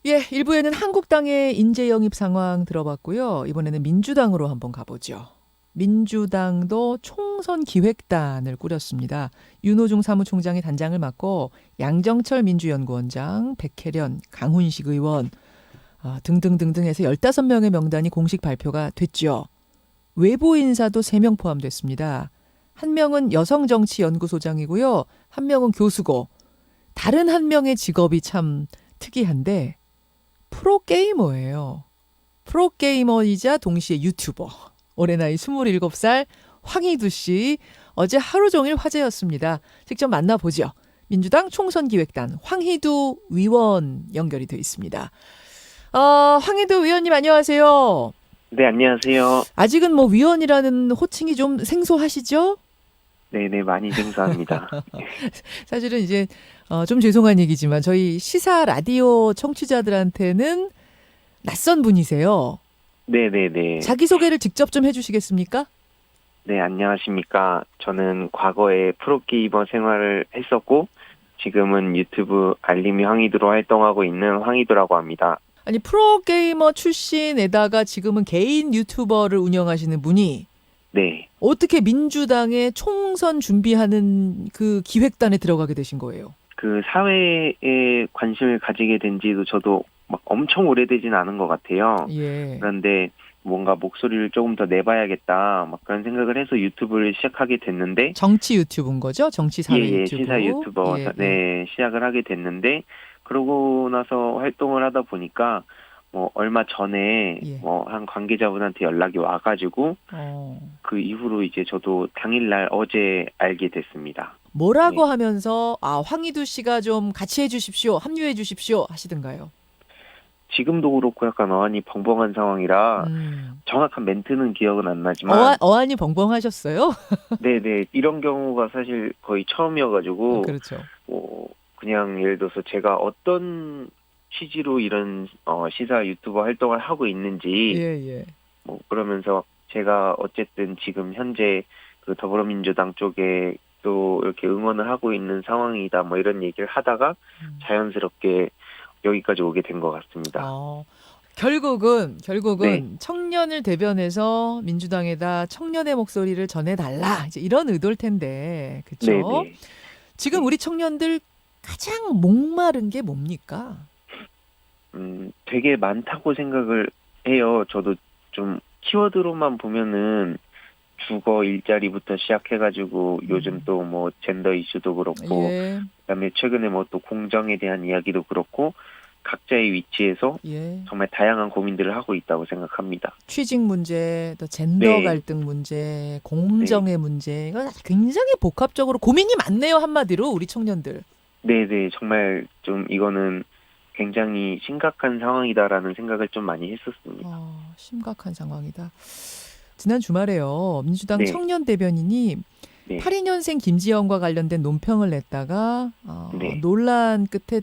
예, 1부에는 한국당의 인재 영입 상황 들어봤고요. 이번에는 민주당으로 한번 가보죠. 민주당도 총선 기획단을 꾸렸습니다. 윤호중 사무총장이 단장을 맡고 양정철 민주연구원장, 백혜련, 강훈식 의원 등등등등 해서 15명의 명단이 공식 발표가 됐죠. 외부 인사도 3명 포함됐습니다. 한 명은 여성정치연구소장이고요. 한 명은 교수고 다른 한 명의 직업이 참 특이한데 프로게이머예요. 프로게이머이자 동시에 유튜버. 올해 나이 27살 황희두 씨. 어제 하루 종일 화제였습니다. 직접 만나보죠. 민주당 총선기획단 황희두 위원 연결이 되어 있습니다. 황희두 위원님 안녕하세요. 네, 안녕하세요. 아직은 뭐 위원이라는 호칭이 좀 생소하시죠? 네네, 많이 생소합니다. 사실은 이제 좀 죄송한 얘기지만 저희 시사 라디오 청취자들한테는 낯선 분이세요. 네네네. 자기소개를 직접 좀 해주시겠습니까? 네, 안녕하십니까. 저는 과거에 프로게이머 생활을 했었고, 지금은 유튜브 알림이 황희두로 활동하고 있는 황희두라고 합니다. 아니 프로게이머 출신에다가 지금은 개인 유튜버를 운영하시는 분이 네. 어떻게 민주당의 총선 준비하는 그 기획단에 들어가게 되신 거예요? 그 사회에 관심을 가지게 된 지도 저도 막 엄청 오래되진 않은 것 같아요. 예. 그런데 뭔가 목소리를 조금 더 내봐야겠다, 막 그런 생각을 해서 유튜브를 시작하게 됐는데, 정치 유튜브인 거죠? 정치 사회 유튜브. 시사 유튜버, 예, 네, 시작을 하게 됐는데, 그러고 나서 활동을 하다 보니까, 얼마 전에, 예. 한 관계자분한테 연락이 와가지고, 그 이후로 이제 저도 당일날 어제 알게 됐습니다. 뭐라고 네. 하면서 황희두 씨가 좀 같이 해주십시오, 합류해 주십시오 하시던가요? 지금도 그렇고 약간 어안이 벙벙한 상황이라, 정확한 멘트는 기억은 안 나지만, 어안이 벙벙하셨어요? 네네, 이런 경우가 사실 거의 처음이어가지고, 그렇죠. 그냥 예를 들어서 제가 어떤 취지로 이런 시사 유튜버 활동을 하고 있는지, 예. 그러면서 제가 어쨌든 지금 현재 그 더불어민주당 쪽에 또 이렇게 응원을 하고 있는 상황이다, 뭐 이런 얘기를 하다가 자연스럽게 여기까지 오게 된 것 같습니다. 결국은 네. 청년을 대변해서 민주당에다 청년의 목소리를 전해달라, 이제 이런 의도일 텐데, 그렇죠? 네네. 지금 네. 우리 청년들 가장 목마른 게 뭡니까? 되게 많다고 생각을 해요. 저도 좀 키워드로만 보면은 주거 일자리부터 시작해가지고 요즘 또 뭐 젠더 이슈도 그렇고, 예. 그다음에 최근에 뭐 또 공정에 대한 이야기도 그렇고, 각자의 위치에서 예. 정말 다양한 고민들을 하고 있다고 생각합니다. 취직 문제, 또 젠더 네. 갈등 문제, 공정의 문제, 이거 굉장히 복합적으로 고민이 많네요, 한마디로 우리 청년들. 네네, 정말 좀 이거는 굉장히 심각한 상황이다라는 생각을 좀 많이 했었습니다. 심각한 상황이다. 지난 주말에요, 민주당 네. 청년 대변인이 네. 82년생 김지영과 관련된 논평을 냈다가 네. 논란 끝에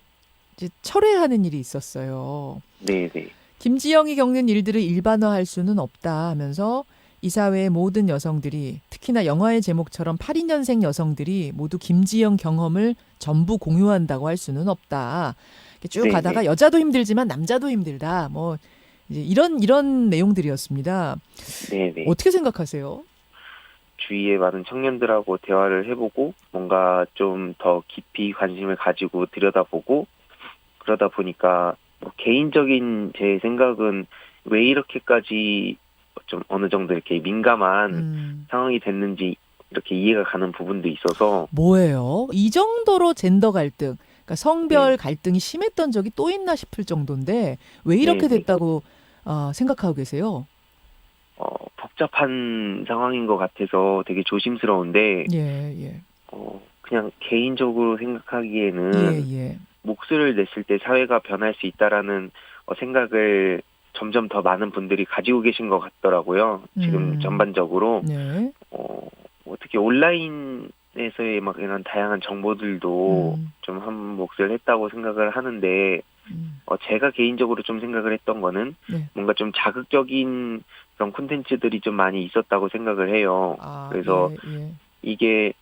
이제 철회하는 일이 있었어요. 네네. 김지영이 겪는 일들을 일반화할 수는 없다 하면서 이 사회의 모든 여성들이, 특히나 영화의 제목처럼 82년생 여성들이 모두 김지영 경험을 전부 공유한다고 할 수는 없다. 이렇게 쭉 네네. 가다가 여자도 힘들지만 남자도 힘들다. 뭐 이제 이런 내용들이었습니다. 네네. 어떻게 생각하세요? 주위의 많은 청년들하고 대화를 해보고 뭔가 좀 더 깊이 관심을 가지고 들여다보고, 그러다 보니까 뭐 개인적인 제 생각은 왜 이렇게까지 좀 어느 정도 이렇게 민감한 상황이 됐는지 이렇게 이해가 가는 부분도 있어서. 뭐예요? 이 정도로 젠더 갈등, 그러니까 성별 네. 갈등이 심했던 적이 또 있나 싶을 정도인데 왜 이렇게 네네. 됐다고 생각하고 계세요? 복잡한 상황인 것 같아서 되게 조심스러운데, 예. 그냥 개인적으로 생각하기에는 예. 목소리를 냈을 때 사회가 변할 수 있다라는 생각을 점점 더 많은 분들이 가지고 계신 것 같더라고요. 지금 전반적으로. 네. 특히 온라인에서의 막 이런 다양한 정보들도 좀 한 몫을 했다고 생각을 하는데, 제가 개인적으로 좀 생각을 했던 거는 네. 뭔가 좀 자극적인 그런 콘텐츠들이 좀 많이 있었다고 생각을 해요. 그래서 예. 이게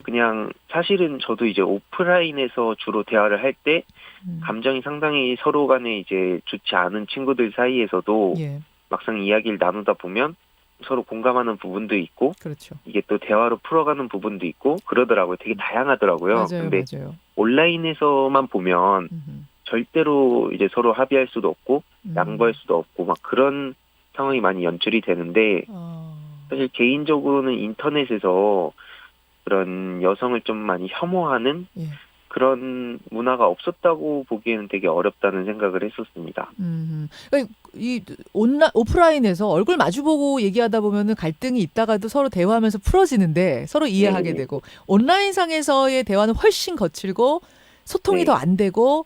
그냥 사실은 저도 이제 오프라인에서 주로 대화를 할 때 감정이 상당히 서로 간에 이제 좋지 않은 친구들 사이에서도 예, 막상 이야기를 나누다 보면 서로 공감하는 부분도 있고 그렇죠. 이게 또 대화로 풀어가는 부분도 있고 그러더라고요. 되게 다양하더라고요. 맞아요, 근데 맞아요. 온라인에서만 보면 음흠. 절대로 이제 서로 합의할 수도 없고 음. 양보할 수도 없고 막 그런 상황이 많이 연출이 되는데 사실 개인적으로는 인터넷에서 그런 여성을 좀 많이 혐오하는 예. 그런 문화가 없었다고 보기에는 되게 어렵다는 생각을 했었습니다. 그러니까 이 오프라인에서 얼굴 마주보고 얘기하다 보면은 갈등이 있다가도 서로 대화하면서 풀어지는데 서로 이해하게 네. 되고 온라인상에서의 대화는 훨씬 거칠고 소통이 네. 더 안 되고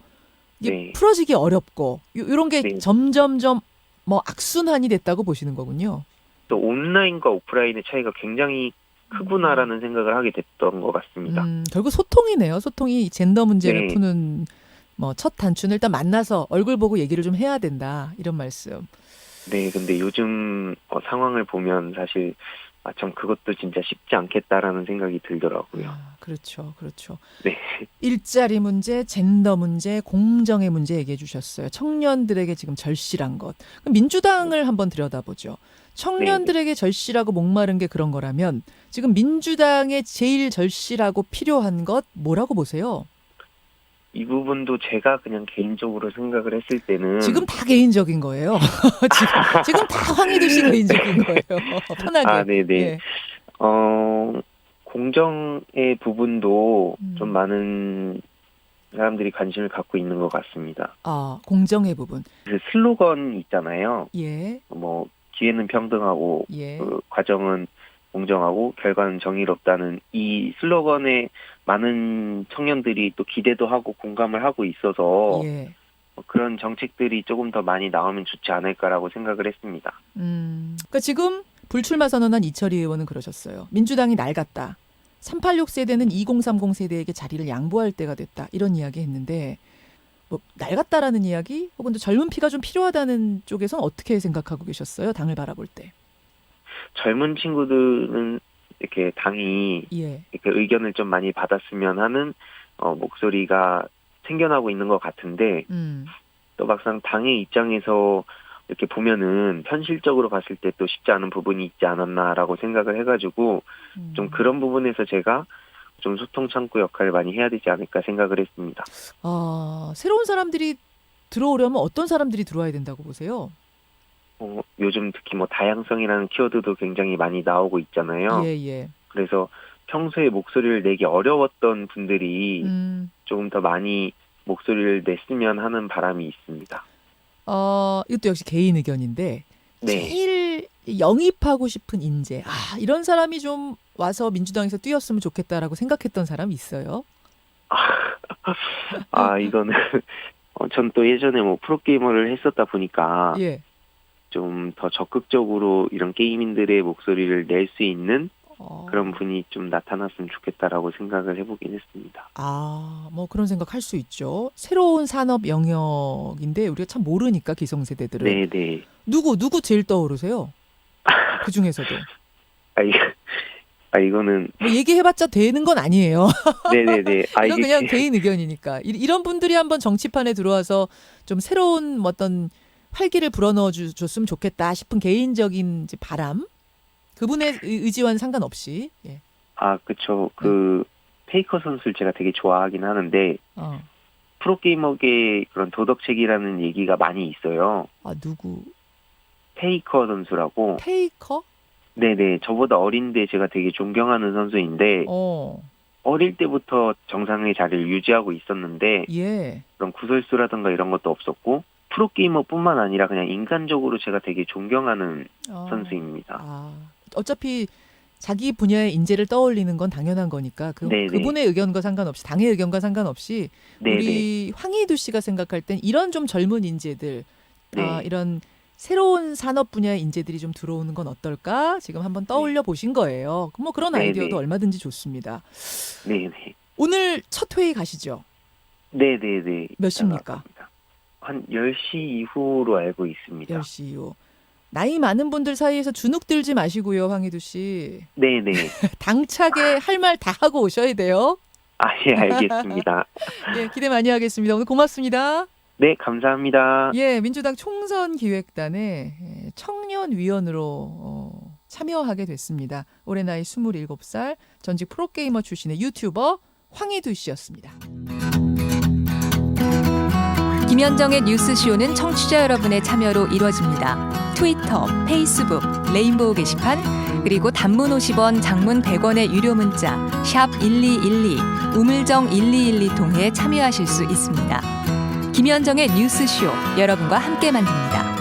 이게 네. 풀어지기 어렵고 이런 게 네. 점점점 뭐 악순환이 됐다고 보시는 거군요. 또 온라인과 오프라인의 차이가 굉장히 크구나라는 생각을 하게 됐던 것 같습니다. 결국 소통이네요. 소통이 젠더 문제를 네. 푸는 뭐 첫 단추는 일단 만나서 얼굴 보고 얘기를 좀 해야 된다. 이런 말씀. 네, 근데 요즘 상황을 보면 사실 참 그것도 진짜 쉽지 않겠다라는 생각이 들더라고요. 그렇죠. 그렇죠. 네. 일자리 문제, 젠더 문제, 공정의 문제 얘기해 주셨어요. 청년들에게 지금 절실한 것. 그럼 민주당을 한번 들여다보죠. 청년들에게 절실하고 목마른 게 그런 거라면 지금 민주당에 제일 절실하고 필요한 것 뭐라고 보세요? 이 부분도 제가 그냥 개인적으로 생각을 했을 때는 지금 다 개인적인 거예요. 지금 다 황희두 씨 개인적인 거예요. 편하게. 네네. 예. 공정의 부분도 좀 음. 많은 사람들이 관심을 갖고 있는 것 같습니다. 공정의 부분. 그 슬로건 있잖아요. 예. 뭐 기회는 평등하고 예. 그 과정은 공정하고 결과는 정의롭다는 이 슬로건에 많은 청년들이 또 기대도 하고 공감을 하고 있어서 예. 그런 정책들이 조금 더 많이 나오면 좋지 않을까라고 생각을 했습니다. 그러니까 지금 불출마 선언한 이철희 의원은 그러셨어요. 민주당이 낡았다. 386 세대는 2030 세대에게 자리를 양보할 때가 됐다. 이런 이야기 했는데 뭐 낡았다라는 이야기 혹은 또 젊은 피가 좀 필요하다는 쪽에서는 어떻게 생각하고 계셨어요? 당을 바라볼 때. 젊은 친구들은 이렇게 당이 예. 이렇게 의견을 좀 많이 받았으면 하는 목소리가 생겨나고 있는 것 같은데 또 막상 당의 입장에서 이렇게 보면은 현실적으로 봤을 때 또 쉽지 않은 부분이 있지 않았나라고 생각을 해가지고 좀 그런 부분에서 제가 좀 소통 창구 역할을 많이 해야 되지 않을까 생각을 했습니다. 새로운 사람들이 들어오려면 어떤 사람들이 들어와야 된다고 보세요? 요즘 특히 뭐 다양성이라는 키워드도 굉장히 많이 나오고 있잖아요. 예. 그래서 평소에 목소리를 내기 어려웠던 분들이 조금 더 많이 목소리를 냈으면 하는 바람이 있습니다. 이것도 역시 개인 의견인데 네. 제일 영입하고 싶은 인재. 이런 사람이 좀 와서 민주당에서 뛰었으면 좋겠다라고 생각했던 사람 있어요? 이거는 전 또 예전에 뭐 프로게이머를 했었다 보니까 예. 좀 더 적극적으로 이런 게이민들의 목소리를 낼 수 있는 그런 분이 좀 나타났으면 좋겠다라고 생각을 해보긴 했습니다. 뭐 그런 생각 할 수 있죠. 새로운 산업 영역인데 우리가 참 모르니까 기성세대들은. 네네. 누구 제일 떠오르세요? 그 중에서도. 이거는 뭐 얘기해봤자 되는 건 아니에요. 네네네. 이건 그냥 개인 의견이니까. 이런 분들이 한번 정치판에 들어와서 좀 새로운 어떤 활기를 불어넣어 줬으면 좋겠다 싶은 개인적인 이제 바람. 그분의 의지와는 상관없이. 예. 그쵸. 페이커 선수를 제가 되게 좋아하긴 하는데 프로게이머계 그런 도덕책이라는 얘기가 많이 있어요. 누구? 페이커 선수라고. 페이커? 네네. 저보다 어린데 제가 되게 존경하는 선수인데 어릴 때부터 정상의 자리를 유지하고 있었는데 예. 그런 구설수라든가 이런 것도 없었고 프로게이머뿐만 아니라 그냥 인간적으로 제가 되게 존경하는 선수입니다. 어차피 자기 분야의 인재를 떠올리는 건 당연한 거니까 그분의 의견과 상관없이 당의 의견과 상관없이 우리 황희두 씨가 생각할 땐 이런 좀 젊은 인재들 이런 새로운 산업 분야의 인재들이 좀 들어오는 건 어떨까? 지금 한번 떠올려 보신 거예요. 뭐 그런 아이디어도 얼마든지 좋습니다. 네네. 오늘 첫 회의 가시죠? 네네네. 몇 시입니까? 한 10시 이후로 알고 있습니다. 10시 이후. 나이 많은 분들 사이에서 주눅 들지 마시고요, 황희두 씨. 네네. 당차게 할 말 다 하고 오셔야 돼요. 아, 예, 알겠습니다. 예, 기대 많이 하겠습니다. 오늘 고맙습니다. 네, 감사합니다. 예, 민주당 총선 기획단의 청년위원으로 참여하게 됐습니다. 올해 나이 27살, 전직 프로게이머 출신의 유튜버 황희두 씨였습니다. 김현정의 뉴스쇼는 청취자 여러분의 참여로 이루어집니다. 트위터, 페이스북, 레인보우 게시판, 그리고 단문 50원, 장문 100원의 유료 문자 샵 1212, 우물정 1212 통해 참여하실 수 있습니다. 김현정의 뉴스쇼, 여러분과 함께 만듭니다.